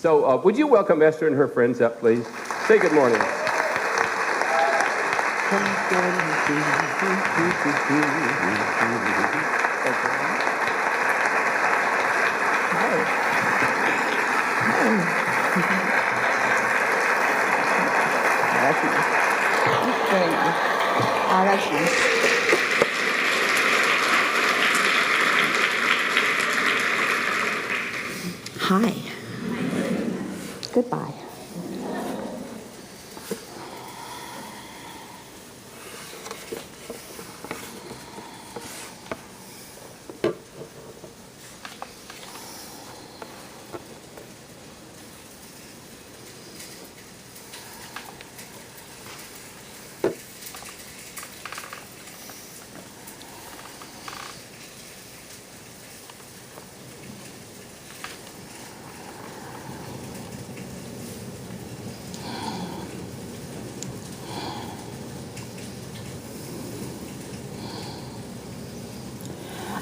So would you welcome Esther and her friends up, please? Say good morning. Hi. Goodbye.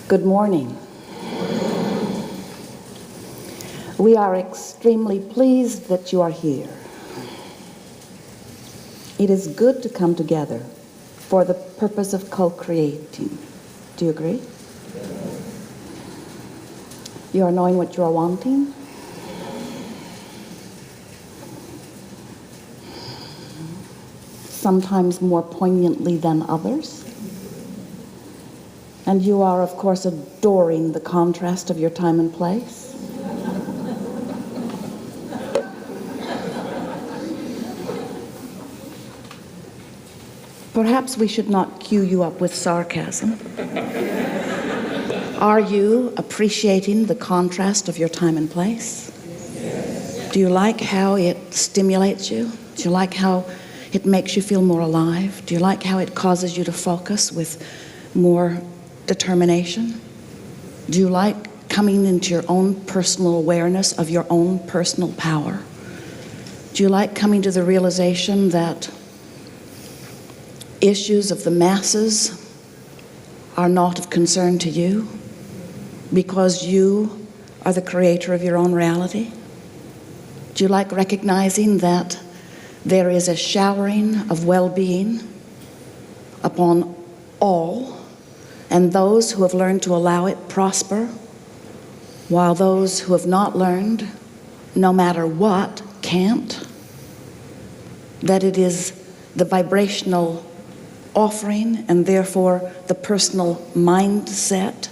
Good morning. We are extremely pleased that you are here. It is good to come together for the purpose of co-creating. Do you agree? You are knowing what you are wanting? Sometimes more poignantly than others. And you are, of course, adoring the contrast of your time and place. Perhaps we should not cue you up with sarcasm. Are you appreciating the contrast of your time and place? Do you like how it stimulates you? Do you like how it makes you feel more alive? Do you like how it causes you to focus with more determination? Do you like coming into your own personal awareness of your own personal power? Do you like coming to the realization that issues of the masses are not of concern to you because you are the creator of your own reality? Do you like recognizing that there is a showering of well-being upon all, and those who have learned to allow it prosper, while those who have not learned, no matter what, can't? That it is the vibrational offering and therefore the personal mindset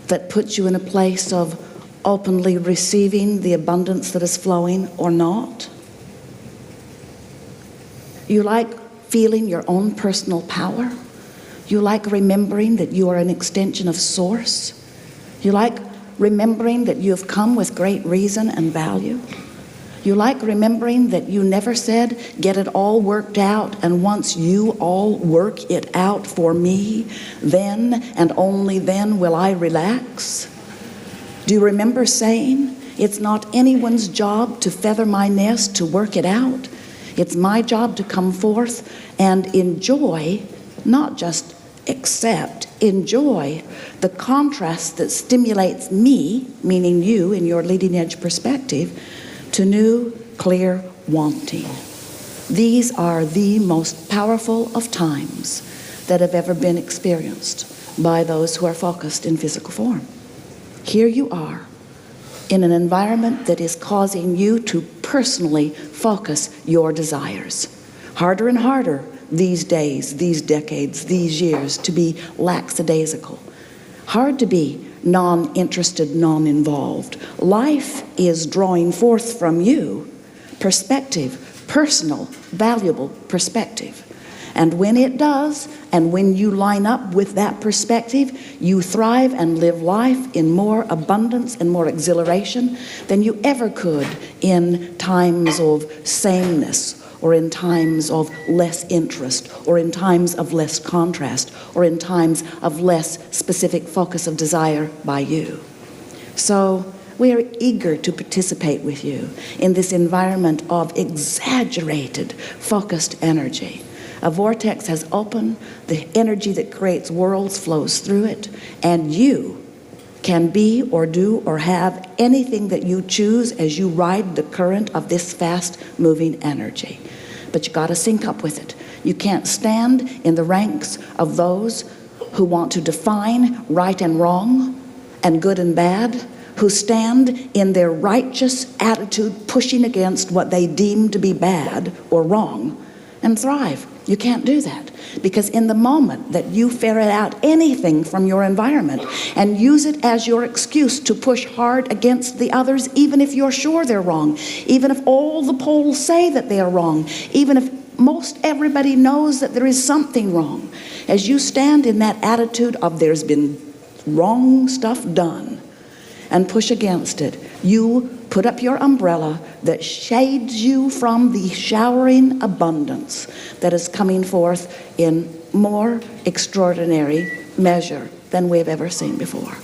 that puts you in a place of openly receiving the abundance that is flowing or not? You like feeling your own personal power? You like remembering that you are an extension of Source? You like remembering that you have come with great reason and value? You like remembering that you never said, get it all worked out, and once you all work it out for me, then and only then will I relax? Do you remember saying, it's not anyone's job to feather my nest to work it out? It's my job to come forth and enjoy, not just accept, enjoy the contrast that stimulates me, meaning you in your leading edge perspective, to new, clear wanting. These are the most powerful of times that have ever been experienced by those who are focused in physical form. Here you are in an environment that is causing you to personally focus your desires. Harder and harder these days, these decades, these years to be lackadaisical. Hard to be non-interested, non-involved. Life is drawing forth from you perspective, personal, valuable perspective. And when it does, and when you line up with that perspective, you thrive and live life in more abundance and more exhilaration than you ever could in times of sameness, or in times of less interest, or in times of less contrast, or in times of less specific focus of desire by you. So we are eager to participate with you in this environment of exaggerated, focused energy. A vortex has opened, the energy that creates worlds flows through it, and you can be or do or have anything that you choose as you ride the current of this fast-moving energy. But you got to sync up with it. You can't stand in the ranks of those who want to define right and wrong and good and bad, who stand in their righteous attitude pushing against what they deem to be bad or wrong and thrive. You can't do that, because in the moment that you ferret out anything from your environment and use it as your excuse to push hard against the others, even if you're sure they're wrong, even if all the polls say that they are wrong, even if most everybody knows that there is something wrong, as you stand in that attitude of there's been wrong stuff done and push against it, you put up your umbrella that shades you from the showering abundance that is coming forth in more extraordinary measure than we've ever seen before.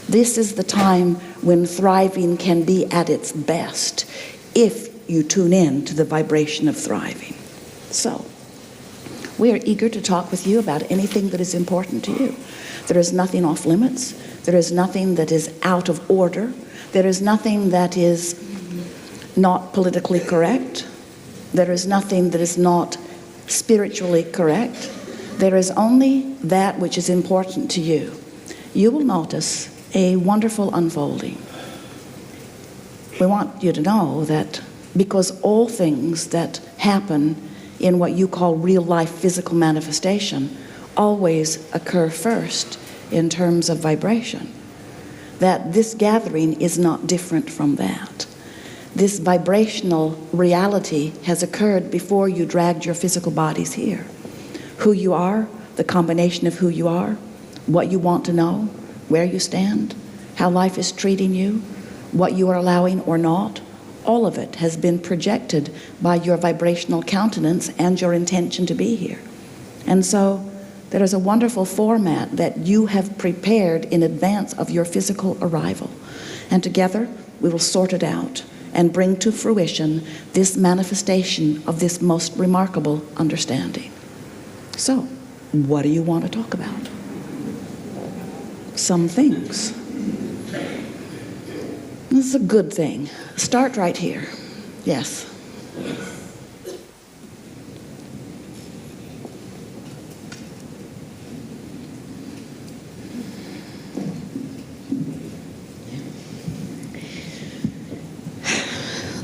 This is the time when thriving can be at its best if you tune in to the vibration of thriving. So, we are eager to talk with you about anything that is important to you. There is nothing off limits. There is nothing that is out of order. There is nothing that is not politically correct. There is nothing that is not spiritually correct. There is only that which is important to you. You will notice a wonderful unfolding. We want you to know that because all things that happen in what you call real life physical manifestation always occur first in terms of vibration, that this gathering is not different from that. This vibrational reality has occurred before you dragged your physical bodies here. Who you are, the combination of who you are, what you want to know, where you stand, how life is treating you, what you are allowing or not, all of it has been projected by your vibrational countenance and your intention to be here. And so there is a wonderful format that you have prepared in advance of your physical arrival. And together we will sort it out and bring to fruition this manifestation of this most remarkable understanding. So, what do you want to talk about? Some things. This is a good thing. Start right here. Yes.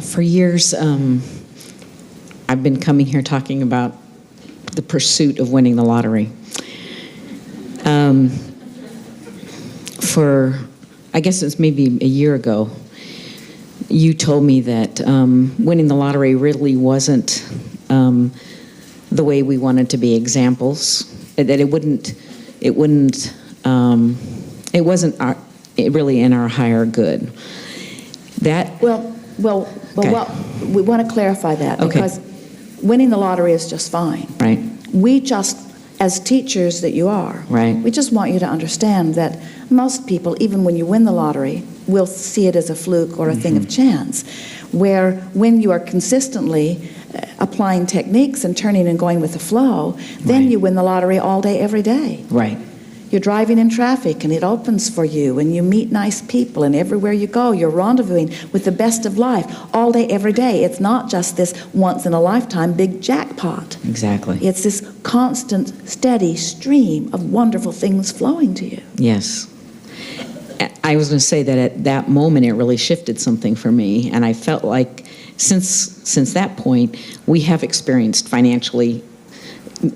For years, I've been coming here talking about the pursuit of winning the lottery. I guess it's maybe a year ago, you told me that winning the lottery really wasn't the way we wanted to be examples. That it wasn't really in our higher good. That Well, we want to clarify that, Okay. because winning the lottery is just fine. right, We just, as teachers that you are, Right. we just want you to understand that most people, even when you win the lottery, will see it as a fluke or a thing of chance. Where when you are consistently applying techniques and turning and going with the flow, then Right. you win the lottery all day, every day. right, You're driving in traffic and it opens for you, and you meet nice people, and everywhere you go you're rendezvousing with the best of life all day, every day. It's not just this once in a lifetime big jackpot. exactly. It's this constant, steady stream of wonderful things flowing to you. Yes. I was going to say that at that moment it really shifted something for me, and I felt like since that point we have experienced financially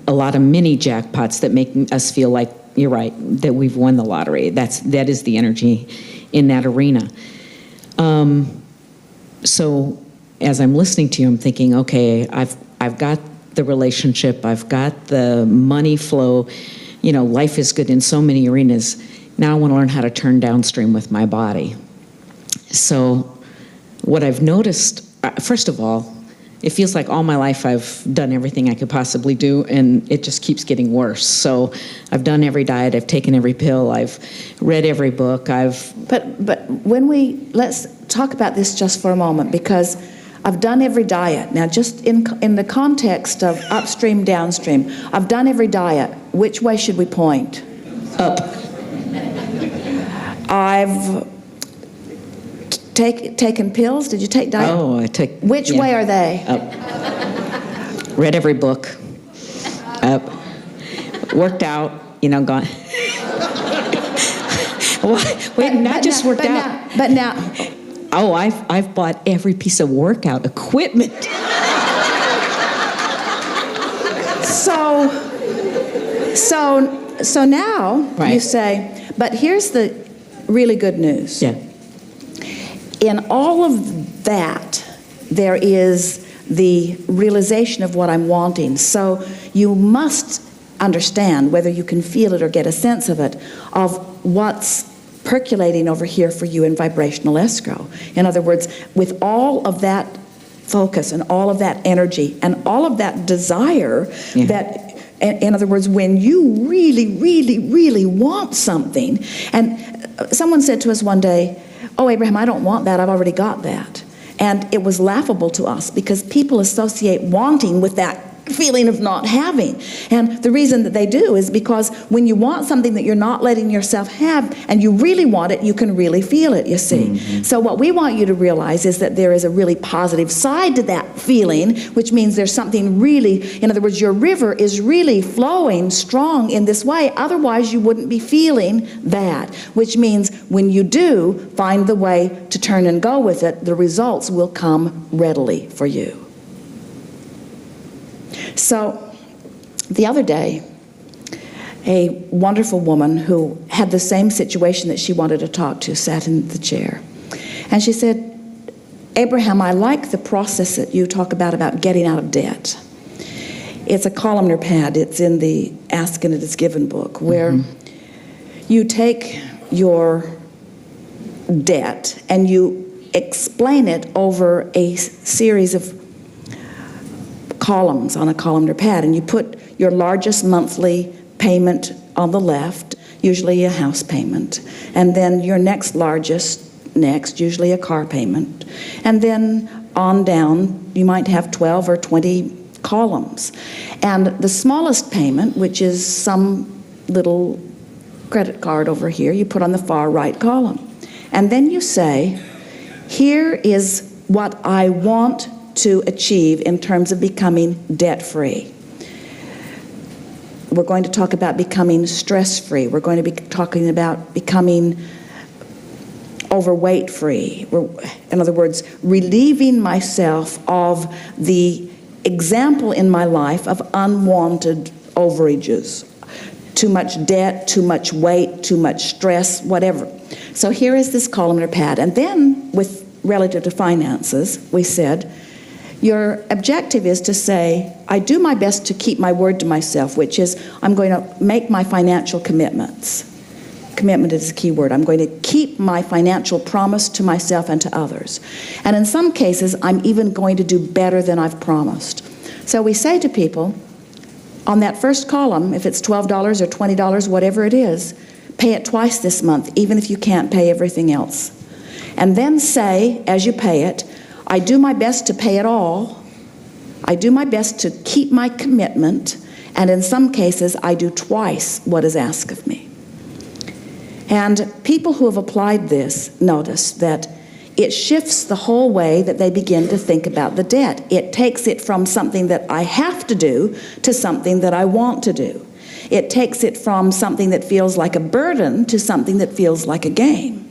a lot of mini jackpots that make us feel like, you're right, that we've won the lottery. That is the energy in that arena. So as I'm listening to you, I'm thinking, okay, I've got the relationship, I've got the money flow. You know, life is good in so many arenas. Now I want to learn how to turn downstream with my body. So what I've noticed, first of all, it feels like all my life I've done everything I could possibly do, and it just keeps getting worse. So I've done every diet, I've taken every pill, I've read every book, But let's talk about this just for a moment, because I've done every diet. Now, just in the context of upstream, downstream, I've done every diet. Which way should we point? up. I've taken pills. Did you take diet? Oh, I took. Which way are they? Read every book. Worked out. Gone. Wait, not just worked out. But now. Oh, I've bought every piece of workout equipment. So now Right. you say, but here's the really good news. Yeah. In all of that, there is the realization of what I'm wanting. So you must understand, whether you can feel it or get a sense of it, of what's percolating over here for you in vibrational escrow. In other words, with all of that focus and all of that energy and all of that desire, Yeah. that, in other words, when you really, really, really want something, and someone said to us one day, "Oh, Abraham, I don't want that, I've already got that." And it was laughable to us because people associate wanting with that feeling of not having. And the reason that they do is because when you want something that you're not letting yourself have and you really want it, you can really feel it, you see. Mm-hmm. So what we want you to realize is that there is a really positive side to that feeling, which means there's something really, in other words, your river is really flowing strong in this way. Otherwise, you wouldn't be feeling that, which means when you do find the way to turn and go with it, the results will come readily for you. So the other day, a wonderful woman who had the same situation that she wanted to talk to sat in the chair. And she said, "Abraham, I like the process that you talk about getting out of debt." It's a columnar pad. It's in the Ask and It Is Given book, where you take your debt and you explain it over a series of columns on a columnar pad, and you put your largest monthly payment on the left, usually a house payment, and then your next largest usually a car payment, and then on down you might have 12 or 20 columns, and the smallest payment, which is some little credit card over here, you put on the far right column, and then you say, "Here is what I want to achieve in terms of becoming debt-free." We're going to talk about becoming stress-free. We're going to be talking about becoming overweight-free. In other words, relieving myself of the example in my life of unwanted overages. Too much debt, too much weight, too much stress, whatever. So here is this columnar pad. And then, with relative to finances, we said, your objective is to say, I do my best to keep my word to myself, which is I'm going to make my financial commitments. Commitment is a key word. I'm going to keep my financial promise to myself and to others. And in some cases, I'm even going to do better than I've promised. So we say to people, on that first column, if it's $12 or $20, whatever it is, pay it twice this month, even if you can't pay everything else. And then say, as you pay it, I do my best to pay it all. I do my best to keep my commitment, and in some cases, I do twice what is asked of me. And people who have applied this notice that it shifts the whole way that they begin to think about the debt. It takes it from something that I have to do to something that I want to do. It takes it from something that feels like a burden to something that feels like a game.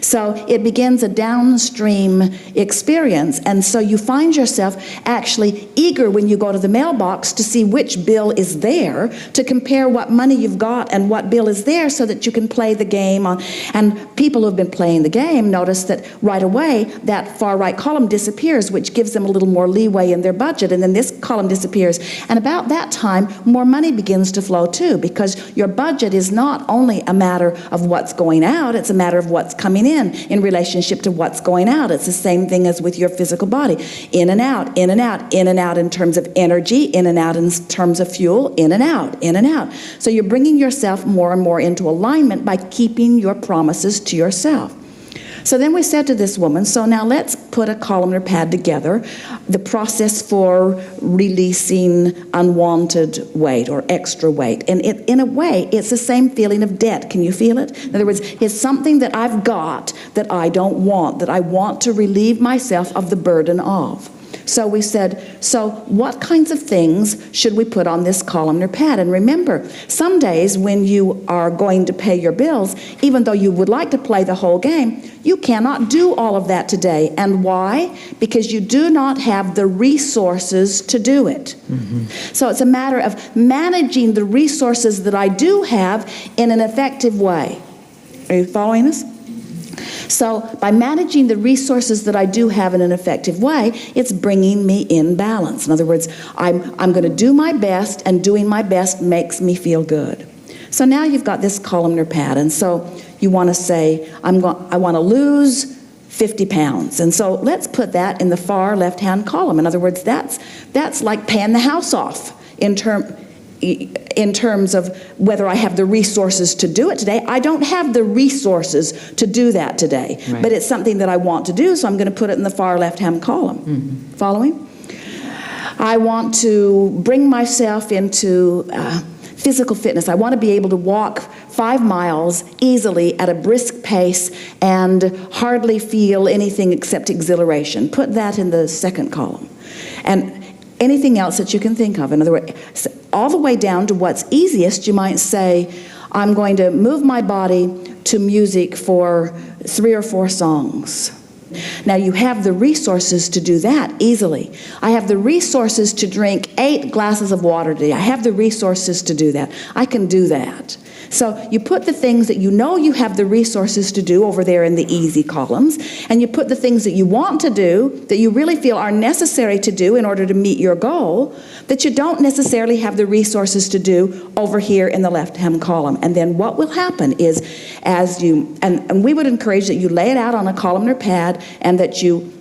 So it begins a downstream experience, and so you find yourself actually eager when you go to the mailbox to see which bill is there, to compare what money you've got and what bill is there so that you can play the game on. And people who have been playing the game notice that right away that far right column disappears, which gives them a little more leeway in their budget, and then this column disappears. And about that time, more money begins to flow too, because your budget is not only a matter of what's going out, it's a matter of what's coming in relationship to what's going out. It's the same thing as with your physical body. In and out, in and out, in and out in terms of energy, in and out in terms of fuel, in and out, in and out. So you're bringing yourself more and more into alignment by keeping your promises to yourself. So then we said to this woman, so now let's put a columnar pad together, the process for releasing unwanted weight or extra weight. And in a way, it's the same feeling of debt. Can you feel it? In other words, it's something that I've got that I don't want, that I want to relieve myself of the burden of. So we said, so what kinds of things should we put on this columnar pad? And remember, some days when you are going to pay your bills, even though you would like to play the whole game, you cannot do all of that today. And why? Because you do not have the resources to do it. Mm-hmm. So it's a matter of managing the resources that I do have in an effective way. Are you following us? So by managing the resources that I do have in an effective way, it's bringing me in balance. In other words, I'm going to do my best, and doing my best makes me feel good. So now you've got this columnar pad, and so you want to say, I want to lose 50 pounds. And so let's put that in the far left-hand column. In other words, that's like paying the house off in terms of whether I have the resources to do it today. I don't have the resources to do that today, right. But it's something that I want to do, so I'm going to put it in the far left-hand column. Mm-hmm. Following? I want to bring myself into physical fitness. I want to be able to walk 5 miles easily at a brisk pace and hardly feel anything except exhilaration. Put that in the second column. And anything else that you can think of. In other words, all the way down to what's easiest, you might say, I'm going to move my body to music for 3 or 4 songs. Now you have the resources to do that easily. I have the resources to drink 8 glasses of water today. I have the resources to do that. I can do that. So you put the things that you know you have the resources to do over there in the easy columns, and you put the things that you want to do, that you really feel are necessary to do in order to meet your goal, that you don't necessarily have the resources to do over here in the left-hand column. And then what will happen is, as you, and we would encourage that you lay it out on a columnar pad, and that you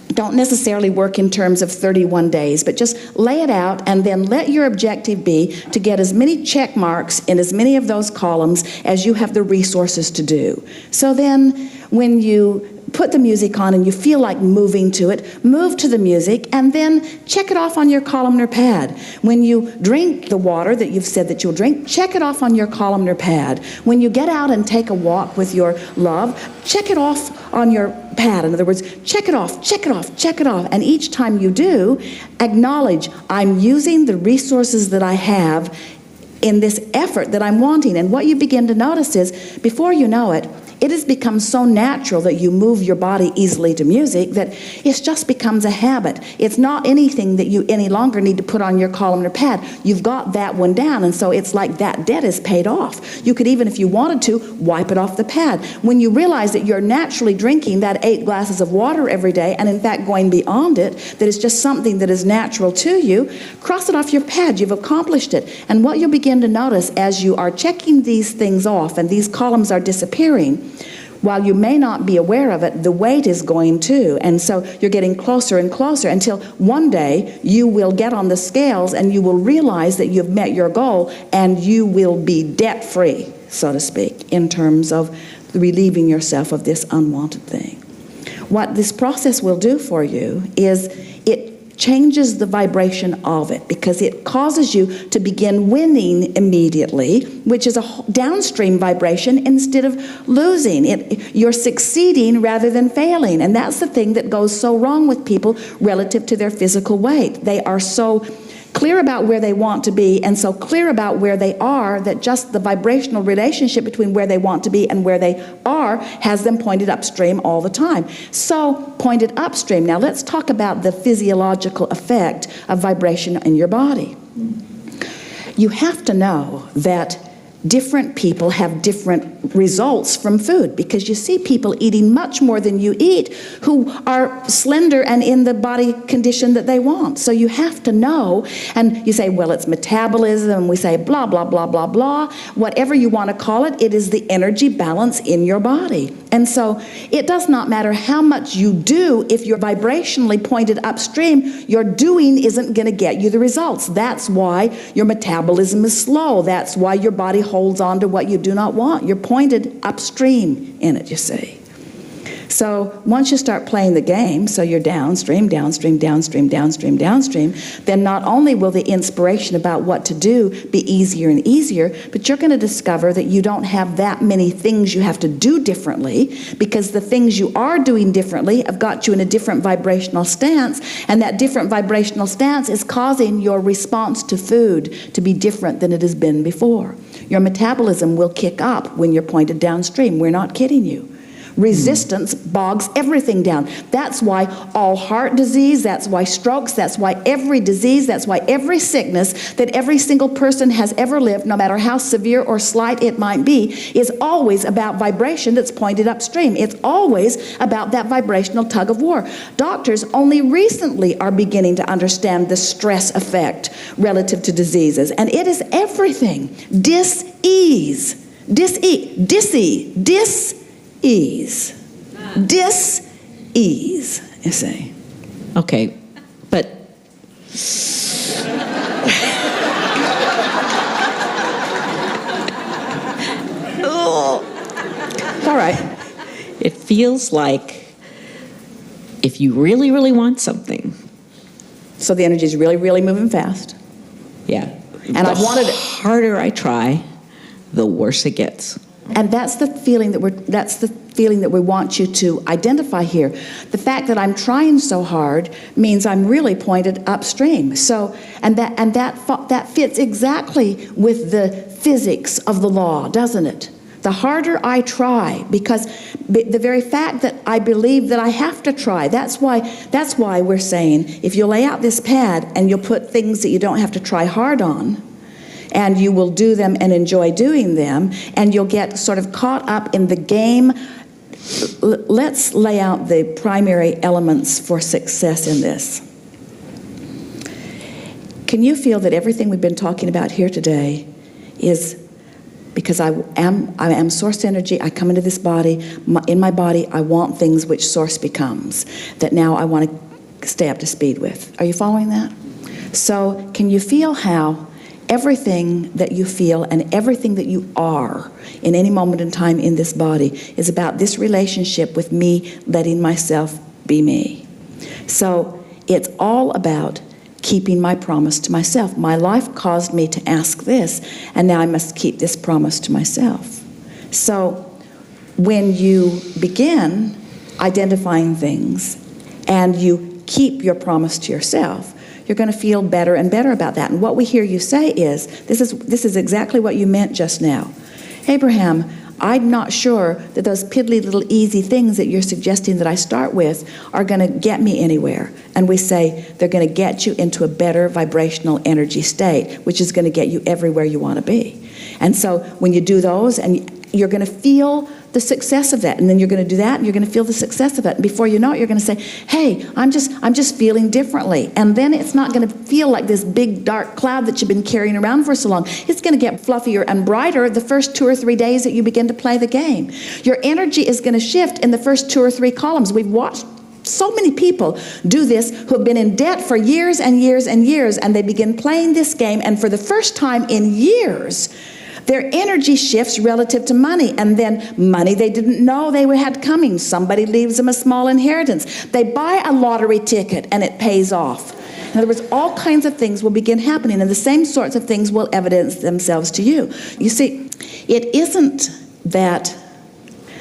don't necessarily work in terms of 31 days, but just lay it out, and then let your objective be to get as many check marks in as many of those columns as you have the resources to do. So then when you put the music on and you feel like moving to it, move to the music, and then check it off on your columnar pad. When you drink the water that you've said that you'll drink, check it off on your columnar pad. When you get out and take a walk with your love, check it off on your pad. In other words, check it off, check it off, check it off. And each time you do, acknowledge, I'm using the resources that I have in this effort that I'm wanting. And what you begin to notice is, before you know it, it has become so natural that you move your body easily to music that it just becomes a habit. It's not anything that you any longer need to put on your columnar pad. You've got that one down, and so it's like that debt is paid off. You could even, if you wanted to, wipe it off the pad. When you realize that you're naturally drinking that 8 glasses of water every day, and in fact going beyond it, that it's just something that is natural to you, cross it off your pad. You've accomplished it. And what you'll begin to notice as you are checking these things off and these columns are disappearing, while you may not be aware of it, the weight is going too. And so you're getting closer and closer until one day you will get on the scales and you will realize that you've met your goal, and you will be debt-free, so to speak, in terms of relieving yourself of this unwanted thing. What this process will do for you is it changes the vibration of it, because it causes you to begin winning immediately, which is a downstream vibration, instead of losing. You're succeeding rather than failing, and that's the thing that goes so wrong with people relative to their physical weight. They are so clear about where they want to be and so clear about where they are that just the vibrational relationship between where they want to be and where they are has them pointed upstream all the time. So pointed upstream. Now let's talk about the physiological effect of vibration in your body. You have to know that different people have different results from food, because you see people eating much more than you eat who are slender and in the body condition that they want. So you have to know, and you say, well, it's metabolism, and we say blah, blah, blah, blah, blah. Whatever you want to call it, it is the energy balance in your body. And so it does not matter how much you do, if you're vibrationally pointed upstream, your doing isn't going to get you the results. That's why your metabolism is slow. That's why your body holds on to what you do not want. You're pointed upstream in it, you see. So once you start playing the game, so you're downstream, downstream, downstream, downstream, downstream, then not only will the inspiration about what to do be easier and easier, but you're going to discover that you don't have that many things you have to do differently, because the things you are doing differently have got you in a different vibrational stance, and that different vibrational stance is causing your response to food to be different than it has been before. Your metabolism will kick up when you're pointed downstream. We're not kidding you. Resistance bogs everything down. That's why all heart disease, that's why strokes, that's why every disease, that's why every sickness that every single person has ever lived, no matter how severe or slight it might be, is always about vibration that's pointed upstream. It's always about that vibrational tug of war. Doctors only recently are beginning to understand the stress effect relative to diseases, and it is everything. Dis-ease, you see. Okay, but All right. it feels like if you really, really want something, So the energy is really, really moving fast. yeah, And the I've wanted it. harder I try, the worse it gets. And that's the feeling that we want you to identify here. The fact that I'm trying so hard means I'm really pointed upstream. So, and that fits exactly with the physics of the law, doesn't it? The harder I try, because the very fact that I believe that I have to try, that's why we're saying, if you lay out this pad and you'll put things that you don't have to try hard on, and you will do them and enjoy doing them, and you'll get sort of caught up in the game. Let's lay out the primary elements for success in this. Can you feel that everything we've been talking about here today is because I am source energy, I come into this body, in my body I want things which source becomes, that now I want to stay up to speed with. Are you following that? So can you feel how everything that you feel and everything that you are in any moment in time in this body is about this relationship with me letting myself be me? So it's all about keeping my promise to myself. My life caused me to ask this, and now I must keep this promise to myself. So when you begin identifying things and you keep your promise to yourself, you're going to feel better and better about that. And what we hear you say is, this is exactly what you meant just now. Abraham, I'm not sure that those piddly little easy things that you're suggesting that I start with are going to get me anywhere. And we say they're going to get you into a better vibrational energy state, which is going to get you everywhere you want to be. And so when you do those, and you're going to feel the success of that, and then you're going to do that, and you're going to feel the success of it. And before you know it, you're going to say, hey, I'm just feeling differently. And then it's not going to feel like this big dark cloud that you've been carrying around for so long. It's going to get fluffier and brighter the first 2 or 3 days that you begin to play the game. Your energy is going to shift in the first 2 or 3 columns. We've watched so many people do this who have been in debt for years and years and years, and they begin playing this game, and for the first time in years, their energy shifts relative to money, and then money they didn't know they had coming. Somebody leaves them a small inheritance. They buy a lottery ticket and it pays off. In other words, all kinds of things will begin happening, and the same sorts of things will evidence themselves to you. You see, it isn't that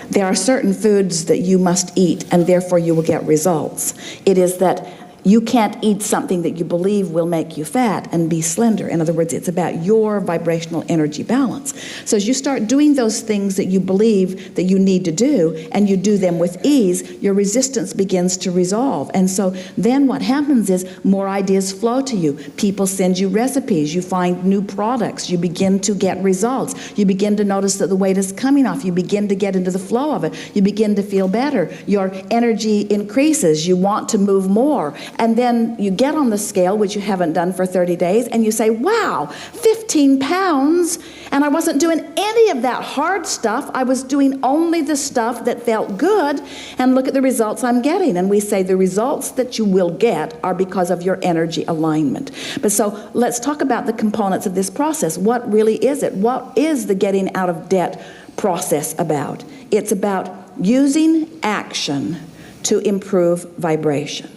there are certain foods that you must eat and therefore you will get results. It is that you can't eat something that you believe will make you fat and be slender. In other words, it's about your vibrational energy balance. So as you start doing those things that you believe that you need to do, and you do them with ease, your resistance begins to resolve. And so then what happens is more ideas flow to you. People send you recipes. You find new products. You begin to get results. You begin to notice that the weight is coming off. You begin to get into the flow of it. You begin to feel better. Your energy increases. You want to move more. and then you get on the scale, which you haven't done for 30 days, and you say, wow, 15 pounds, and I wasn't doing any of that hard stuff. I was doing only the stuff that felt good, and look at the results I'm getting. And we say the results that you will get are because of your energy alignment. But so let's talk about the components of this process. What really is it? What is the getting out of debt process about? It's about using action to improve vibration.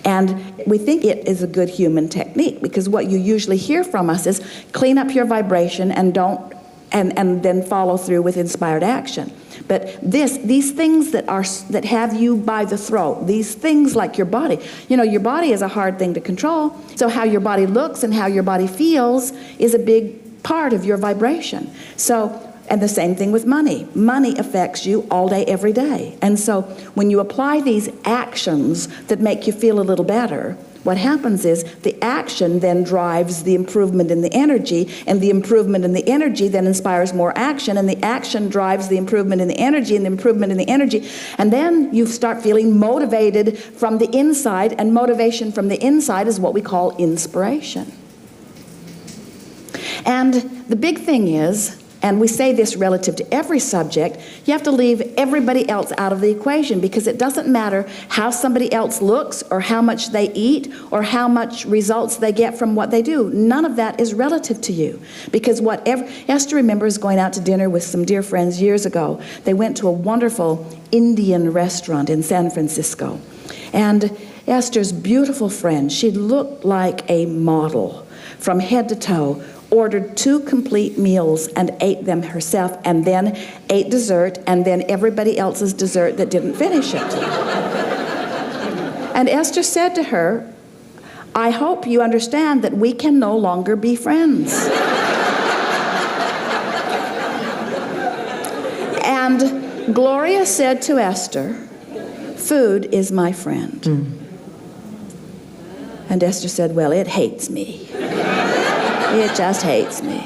And we think it is a good human technique, because what you usually hear from us is clean up your vibration and then follow through with inspired action. But these things that have you by the throat, these things like your body, your body is a hard thing to control. So how your body looks and how your body feels is a big part of your vibration. And the same thing with money. Money affects you all day, every day. And so when you apply these actions that make you feel a little better, what happens is the action then drives the improvement in the energy, and the improvement in the energy then inspires more action, and the action drives the improvement in the energy, and the improvement in the energy. And then you start feeling motivated from the inside, and motivation from the inside is what we call inspiration. And the big thing is, and we say this relative to every subject, you have to leave everybody else out of the equation, because it doesn't matter how somebody else looks or how much they eat or how much results they get from what they do. None of that is relative to you, because Esther remembers going out to dinner with some dear friends years ago. They went to a wonderful Indian restaurant in San Francisco. And Esther's beautiful friend, she looked like a model from head to toe, ordered 2 complete meals and ate them herself, and then ate dessert, and then everybody else's dessert that didn't finish it. And Esther said to her, I hope you understand that we can no longer be friends. And Gloria said to Esther, food is my friend. And Esther said, well, it hates me. It just hates me.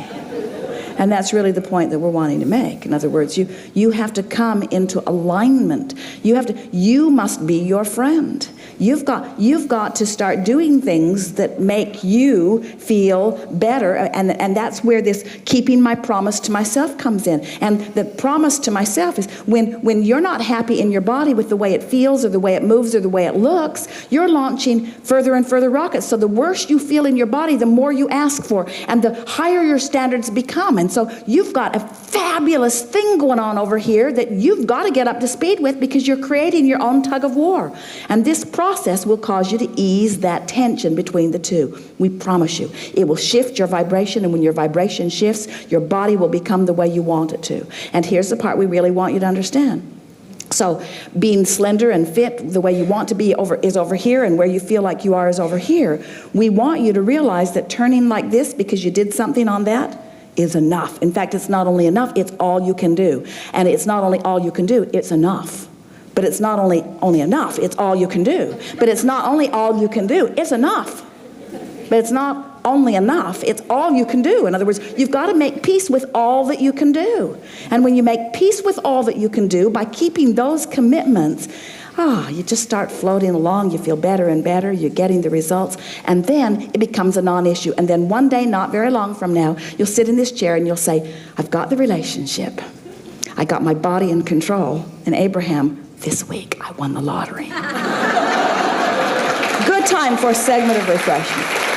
And that's really the point that we're wanting to make. In other words, you have to come into alignment. You must be your friend. You've got to start doing things that make you feel better, and that's where this keeping my promise to myself comes in. And the promise to myself is when you're not happy in your body with the way it feels or the way it moves or the way it looks, you're launching further and further rockets. So the worse you feel in your body, the more you ask for, and the higher your standards become. And so you've got a fabulous thing going on over here that you've got to get up to speed with, because you're creating your own tug of war. And this process will cause you to ease that tension between the two. We promise you. It will shift your vibration, and when your vibration shifts, your body will become the way you want it to. And here's the part we really want you to understand. So being slender and fit the way you want to be is over here, and where you feel like you are is over here. We want you to realize that turning like this because you did something on that is enough. In fact, it's not only enough, it's all you can do. And it's not only all you can do, it's enough. But it's not only enough, it's all you can do. But it's not only all you can do, it's enough. But it's not only enough, it's all you can do. In other words, you've got to make peace with all that you can do. And when you make peace with all that you can do, by keeping those commitments, you just start floating along. You feel better and better. You're getting the results. And then it becomes a non-issue. And then one day, not very long from now, you'll sit in this chair and you'll say, I've got the relationship. I got my body in control. And Abraham, this week, I won the lottery. Good time for a segment of refreshment.